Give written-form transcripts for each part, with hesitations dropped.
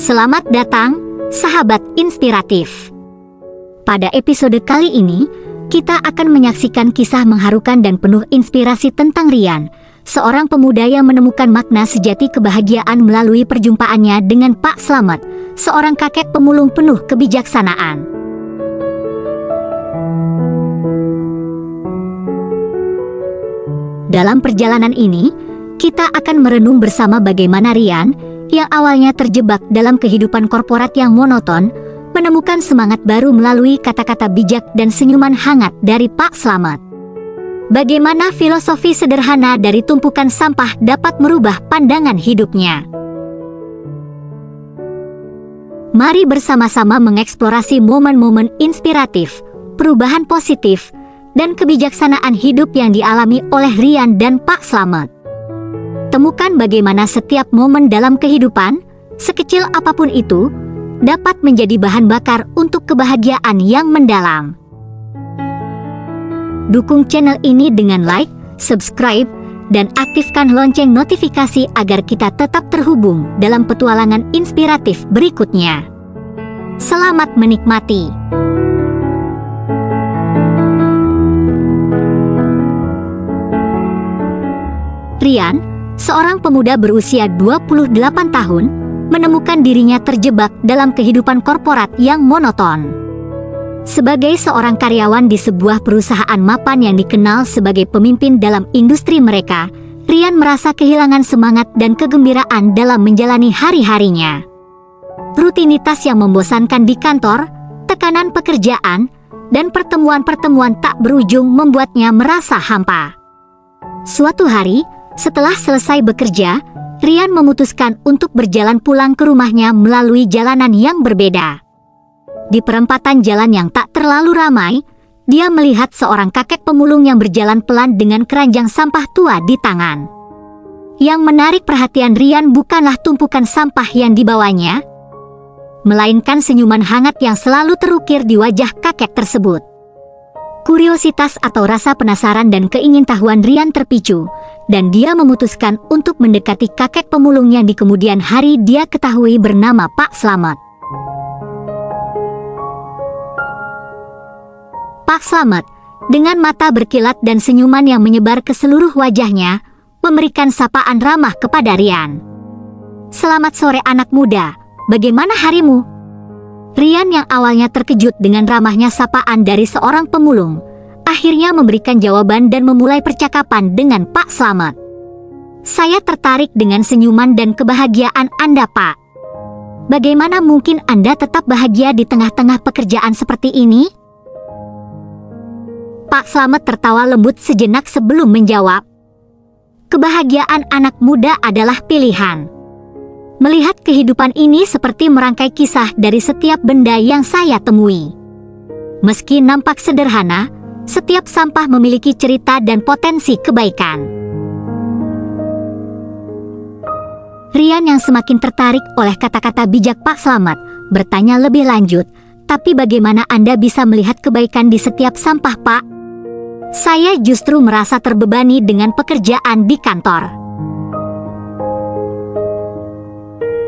Selamat datang, sahabat inspiratif. Pada episode kali ini, kita akan menyaksikan kisah mengharukan dan penuh inspirasi tentang Rian, seorang pemuda yang menemukan makna sejati kebahagiaan melalui perjumpaannya dengan Pak Slamet, seorang kakek pemulung penuh kebijaksanaan. Dalam perjalanan ini, kita akan merenung bersama bagaimana Rian, yang awalnya terjebak dalam kehidupan korporat yang monoton, menemukan semangat baru melalui kata-kata bijak dan senyuman hangat dari Pak Slamet. Bagaimana filosofi sederhana dari tumpukan sampah dapat merubah pandangan hidupnya. Mari bersama-sama mengeksplorasi momen-momen inspiratif, perubahan positif, dan kebijaksanaan hidup yang dialami oleh Rian dan Pak Slamet. Temukan bagaimana setiap momen dalam kehidupan, sekecil apapun itu, dapat menjadi bahan bakar untuk kebahagiaan yang mendalam. Dukung channel ini dengan like, subscribe, dan aktifkan lonceng notifikasi agar kita tetap terhubung dalam petualangan inspiratif berikutnya. Selamat menikmati. Rian, seorang pemuda berusia 28 tahun, menemukan dirinya terjebak dalam kehidupan korporat yang monoton. Sebagai seorang karyawan di sebuah perusahaan mapan yang dikenal sebagai pemimpin dalam industri mereka, Rian merasa kehilangan semangat dan kegembiraan dalam menjalani hari-harinya. Rutinitas yang membosankan di kantor, tekanan pekerjaan, dan pertemuan-pertemuan tak berujung membuatnya merasa hampa. Suatu hari, setelah selesai bekerja, Rian memutuskan untuk berjalan pulang ke rumahnya melalui jalanan yang berbeda. Di perempatan jalan yang tak terlalu ramai, dia melihat seorang kakek pemulung yang berjalan pelan dengan keranjang sampah tua di tangan. Yang menarik perhatian Rian bukanlah tumpukan sampah yang dibawanya, melainkan senyuman hangat yang selalu terukir di wajah kakek tersebut. Kuriositas atau rasa penasaran dan keingintahuan Rian terpicu, dan dia memutuskan untuk mendekati kakek pemulung yang di kemudian hari dia ketahui bernama Pak Slamet. Pak Slamet, dengan mata berkilat dan senyuman yang menyebar ke seluruh wajahnya, memberikan sapaan ramah kepada Rian. "Selamat sore anak muda, bagaimana harimu?" Rian yang awalnya terkejut dengan ramahnya sapaan dari seorang pemulung, akhirnya memberikan jawaban dan memulai percakapan dengan Pak Slamet. "Saya tertarik dengan senyuman dan kebahagiaan Anda, Pak. Bagaimana mungkin Anda tetap bahagia di tengah-tengah pekerjaan seperti ini?" Pak Slamet tertawa lembut sejenak sebelum menjawab, "Kebahagiaan anak muda adalah pilihan. Melihat kehidupan ini seperti merangkai kisah dari setiap benda yang saya temui. Meski nampak sederhana, setiap sampah memiliki cerita dan potensi kebaikan." Rian yang semakin tertarik oleh kata-kata bijak Pak Slamet bertanya lebih lanjut, "Tapi bagaimana Anda bisa melihat kebaikan di setiap sampah, Pak? Saya justru merasa terbebani dengan pekerjaan di kantor."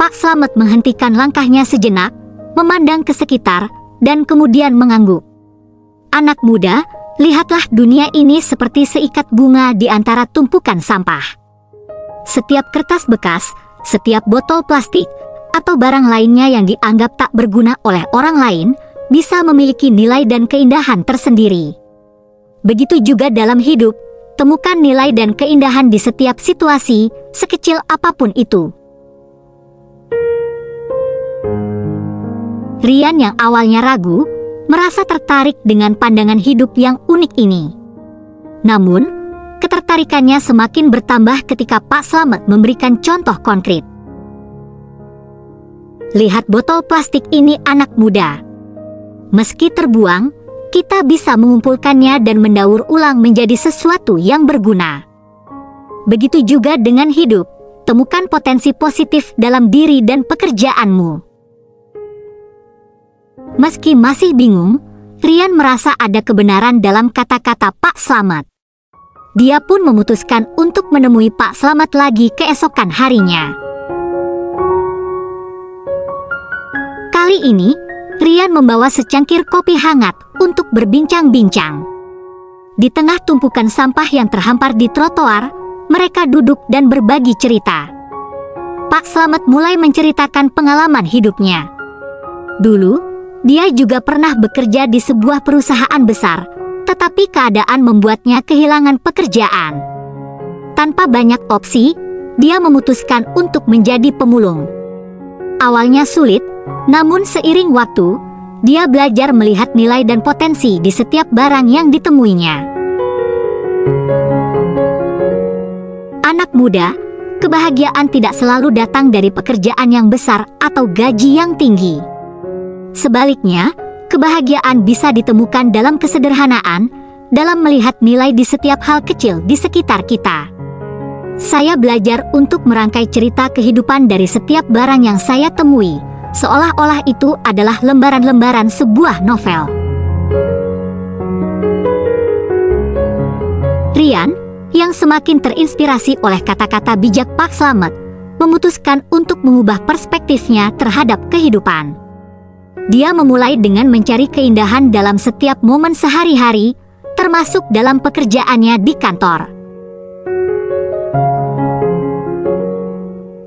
Pak Slamet menghentikan langkahnya sejenak, memandang ke sekitar, dan kemudian mengangguk. "Anak muda, lihatlah dunia ini seperti seikat bunga di antara tumpukan sampah. Setiap kertas bekas, setiap botol plastik, atau barang lainnya yang dianggap tak berguna oleh orang lain, bisa memiliki nilai dan keindahan tersendiri. Begitu juga dalam hidup, temukan nilai dan keindahan di setiap situasi, sekecil apapun itu." Rian yang awalnya ragu, merasa tertarik dengan pandangan hidup yang unik ini. Namun, ketertarikannya semakin bertambah ketika Pak Slamet memberikan contoh konkret. "Lihat botol plastik ini anak muda. Meski terbuang, kita bisa mengumpulkannya dan mendaur ulang menjadi sesuatu yang berguna. Begitu juga dengan hidup, temukan potensi positif dalam diri dan pekerjaanmu." Meski masih bingung, Rian merasa ada kebenaran dalam kata-kata Pak Slamet. Dia pun memutuskan untuk menemui Pak Slamet lagi keesokan harinya. Kali ini, Rian membawa secangkir kopi hangat untuk berbincang-bincang. Di tengah tumpukan sampah yang terhampar di trotoar, mereka duduk dan berbagi cerita. Pak Slamet mulai menceritakan pengalaman hidupnya. Dulu, dia juga pernah bekerja di sebuah perusahaan besar, tetapi keadaan membuatnya kehilangan pekerjaan. Tanpa banyak opsi, dia memutuskan untuk menjadi pemulung. Awalnya sulit, namun seiring waktu, dia belajar melihat nilai dan potensi di setiap barang yang ditemuinya. Anak muda, kebahagiaan tidak selalu datang dari pekerjaan yang besar atau gaji yang tinggi. Sebaliknya, kebahagiaan bisa ditemukan dalam kesederhanaan, dalam melihat nilai di setiap hal kecil di sekitar kita. Saya belajar untuk merangkai cerita kehidupan dari setiap barang yang saya temui, seolah-olah itu adalah lembaran-lembaran sebuah novel. Rian, yang semakin terinspirasi oleh kata-kata bijak Pak Slamet, memutuskan untuk mengubah perspektifnya terhadap kehidupan. Dia memulai dengan mencari keindahan dalam setiap momen sehari-hari, termasuk dalam pekerjaannya di kantor.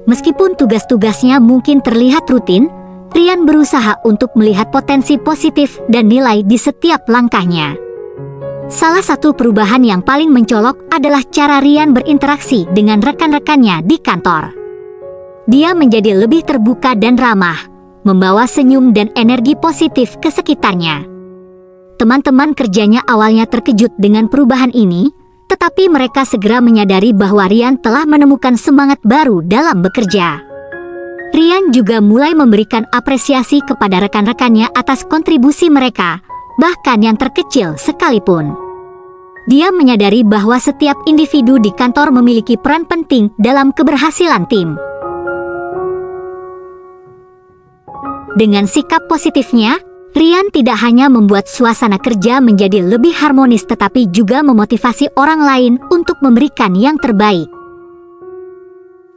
Meskipun tugas-tugasnya mungkin terlihat rutin, Rian berusaha untuk melihat potensi positif dan nilai di setiap langkahnya. Salah satu perubahan yang paling mencolok adalah cara Rian berinteraksi dengan rekan-rekannya di kantor. Dia menjadi lebih terbuka dan ramah, membawa senyum dan energi positif ke sekitarnya. Teman-teman kerjanya awalnya terkejut dengan perubahan ini, tetapi mereka segera menyadari bahwa Rian telah menemukan semangat baru dalam bekerja. Rian juga mulai memberikan apresiasi kepada rekan-rekannya atas kontribusi mereka, bahkan yang terkecil sekalipun. Dia menyadari bahwa setiap individu di kantor memiliki peran penting dalam keberhasilan tim. Dengan sikap positifnya, Rian tidak hanya membuat suasana kerja menjadi lebih harmonis tetapi juga memotivasi orang lain untuk memberikan yang terbaik.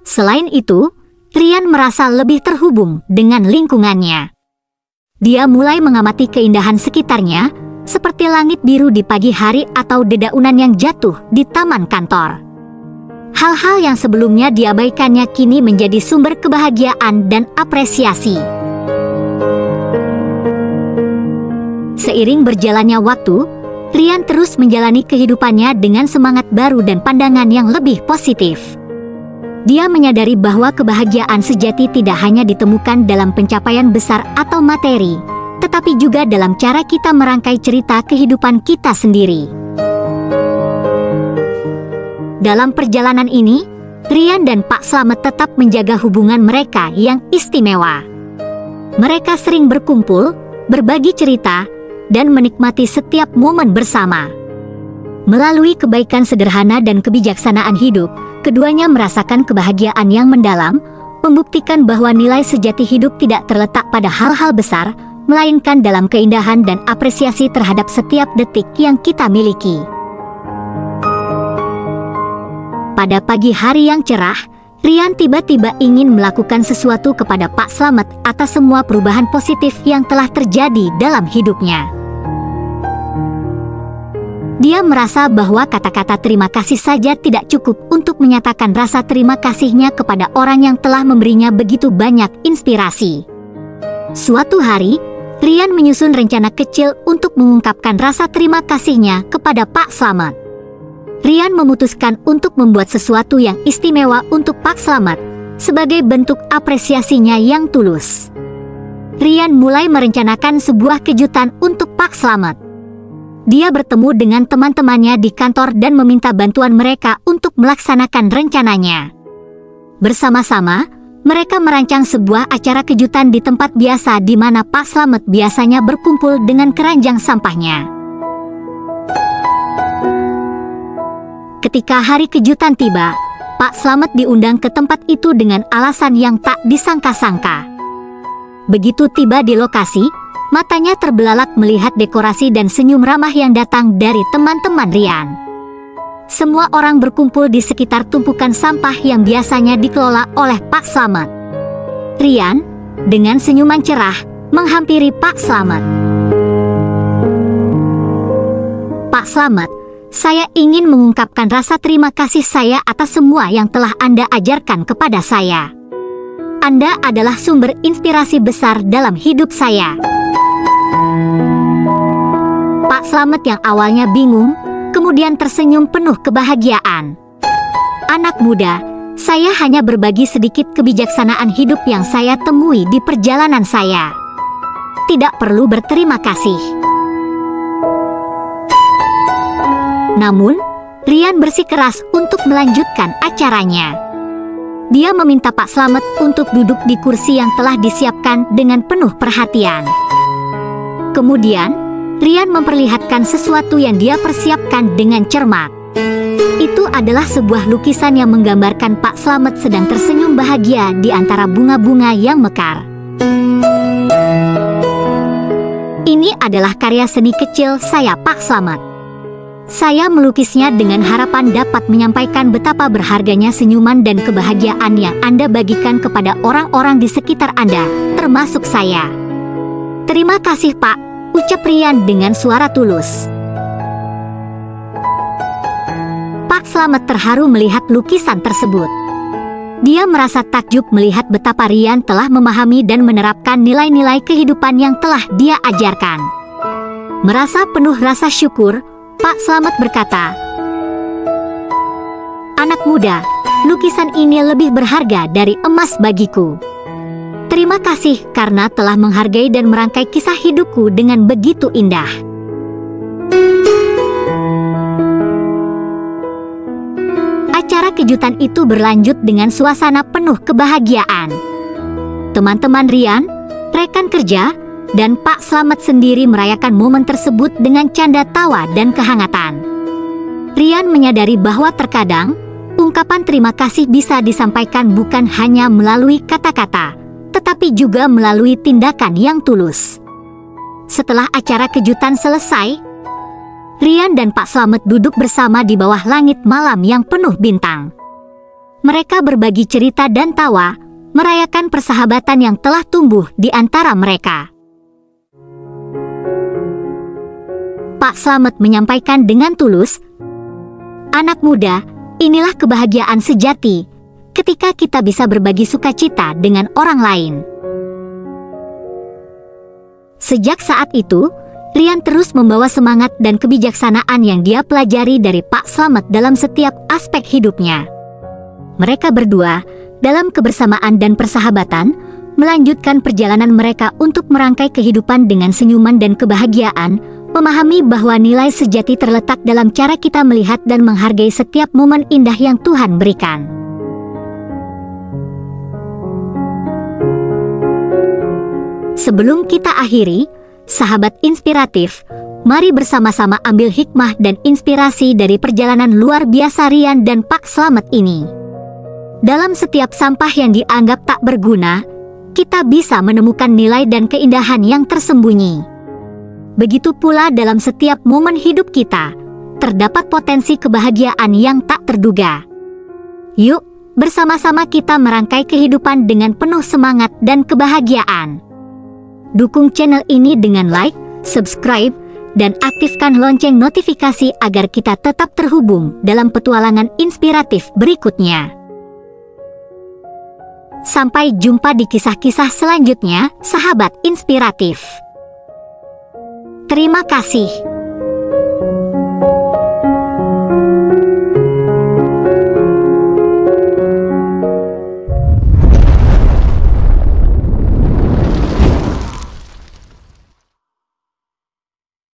Selain itu, Rian merasa lebih terhubung dengan lingkungannya. Dia mulai mengamati keindahan sekitarnya, seperti langit biru di pagi hari atau dedaunan yang jatuh di taman kantor. Hal-hal yang sebelumnya diabaikannya kini menjadi sumber kebahagiaan dan apresiasi. Seiring berjalannya waktu, Rian terus menjalani kehidupannya dengan semangat baru dan pandangan yang lebih positif. Dia menyadari bahwa kebahagiaan sejati tidak hanya ditemukan dalam pencapaian besar atau materi, tetapi juga dalam cara kita merangkai cerita kehidupan kita sendiri. Dalam perjalanan ini, Rian dan Pak Slamet tetap menjaga hubungan mereka yang istimewa. Mereka sering berkumpul, berbagi cerita, dan menikmati setiap momen bersama. Melalui kebaikan sederhana dan kebijaksanaan hidup, keduanya merasakan kebahagiaan yang mendalam, membuktikan bahwa nilai sejati hidup tidak terletak pada hal-hal besar, melainkan dalam keindahan dan apresiasi terhadap setiap detik yang kita miliki. Pada pagi hari yang cerah, Rian tiba-tiba ingin melakukan sesuatu kepada Pak Slamet atas semua perubahan positif yang telah terjadi dalam hidupnya. Dia merasa bahwa kata-kata terima kasih saja tidak cukup untuk menyatakan rasa terima kasihnya kepada orang yang telah memberinya begitu banyak inspirasi. Suatu hari, Rian menyusun rencana kecil untuk mengungkapkan rasa terima kasihnya kepada Pak Slamet. Rian memutuskan untuk membuat sesuatu yang istimewa untuk Pak Slamet, sebagai bentuk apresiasinya yang tulus. Rian mulai merencanakan sebuah kejutan untuk Pak Slamet. Dia bertemu dengan teman-temannya di kantor dan meminta bantuan mereka untuk melaksanakan rencananya. Bersama-sama, mereka merancang sebuah acara kejutan di tempat biasa di mana Pak Slamet biasanya berkumpul dengan keranjang sampahnya. Ketika hari kejutan tiba, Pak Slamet diundang ke tempat itu dengan alasan yang tak disangka-sangka. Begitu tiba di lokasi, matanya terbelalak melihat dekorasi dan senyum ramah yang datang dari teman-teman Rian. Semua orang berkumpul di sekitar tumpukan sampah yang biasanya dikelola oleh Pak Slamet. Rian, dengan senyuman cerah, menghampiri Pak Slamet. Pak Slamet, saya ingin mengungkapkan rasa terima kasih saya atas semua yang telah Anda ajarkan kepada saya. Anda adalah sumber inspirasi besar dalam hidup saya. Pak Slamet yang awalnya bingung, kemudian tersenyum penuh kebahagiaan. Anak muda, saya hanya berbagi sedikit kebijaksanaan hidup yang saya temui di perjalanan saya. Tidak perlu berterima kasih. Namun, Rian bersikeras untuk melanjutkan acaranya. Dia meminta Pak Slamet untuk duduk di kursi yang telah disiapkan dengan penuh perhatian. Kemudian, Rian memperlihatkan sesuatu yang dia persiapkan dengan cermat. Itu adalah sebuah lukisan yang menggambarkan Pak Slamet sedang tersenyum bahagia di antara bunga-bunga yang mekar. Ini adalah karya seni kecil saya, Pak Slamet. Saya melukisnya dengan harapan dapat menyampaikan betapa berharganya senyuman dan kebahagiaan yang Anda bagikan kepada orang-orang di sekitar Anda, termasuk saya. Terima kasih, Pak, ucap Rian dengan suara tulus. Pak Slamet terharu melihat lukisan tersebut. Dia merasa takjub melihat betapa Rian telah memahami dan menerapkan nilai-nilai kehidupan yang telah dia ajarkan. Merasa penuh rasa syukur, Pak Slamet berkata, "Anak muda, lukisan ini lebih berharga dari emas bagiku. Terima kasih karena telah menghargai dan merangkai kisah hidupku dengan begitu indah." Acara kejutan itu berlanjut dengan suasana penuh kebahagiaan. Teman-teman Rian, rekan kerja, dan Pak Slamet sendiri merayakan momen tersebut dengan canda tawa dan kehangatan. Rian menyadari bahwa terkadang, ungkapan terima kasih bisa disampaikan bukan hanya melalui kata-kata, tetapi juga melalui tindakan yang tulus. Setelah acara kejutan selesai, Rian dan Pak Slamet duduk bersama di bawah langit malam yang penuh bintang. Mereka berbagi cerita dan tawa, merayakan persahabatan yang telah tumbuh di antara mereka. Pak Slamet menyampaikan dengan tulus, "Anak muda, inilah kebahagiaan sejati, ketika kita bisa berbagi sukacita dengan orang lain." Sejak saat itu, Rian terus membawa semangat dan kebijaksanaan yang dia pelajari dari Pak Slamet dalam setiap aspek hidupnya. Mereka berdua, dalam kebersamaan dan persahabatan, melanjutkan perjalanan mereka untuk merangkai kehidupan dengan senyuman dan kebahagiaan, memahami bahwa nilai sejati terletak dalam cara kita melihat dan menghargai setiap momen indah yang Tuhan berikan. Sebelum kita akhiri, sahabat inspiratif, mari bersama-sama ambil hikmah dan inspirasi dari perjalanan luar biasa Rian dan Pak Slamet ini. Dalam setiap sampah yang dianggap tak berguna, kita bisa menemukan nilai dan keindahan yang tersembunyi. Begitu pula dalam setiap momen hidup kita, terdapat potensi kebahagiaan yang tak terduga. Yuk, bersama-sama kita merangkai kehidupan dengan penuh semangat dan kebahagiaan. Dukung channel ini dengan like, subscribe, dan aktifkan lonceng notifikasi agar kita tetap terhubung dalam petualangan inspiratif berikutnya. Sampai jumpa di kisah-kisah selanjutnya, sahabat inspiratif. Terima kasih.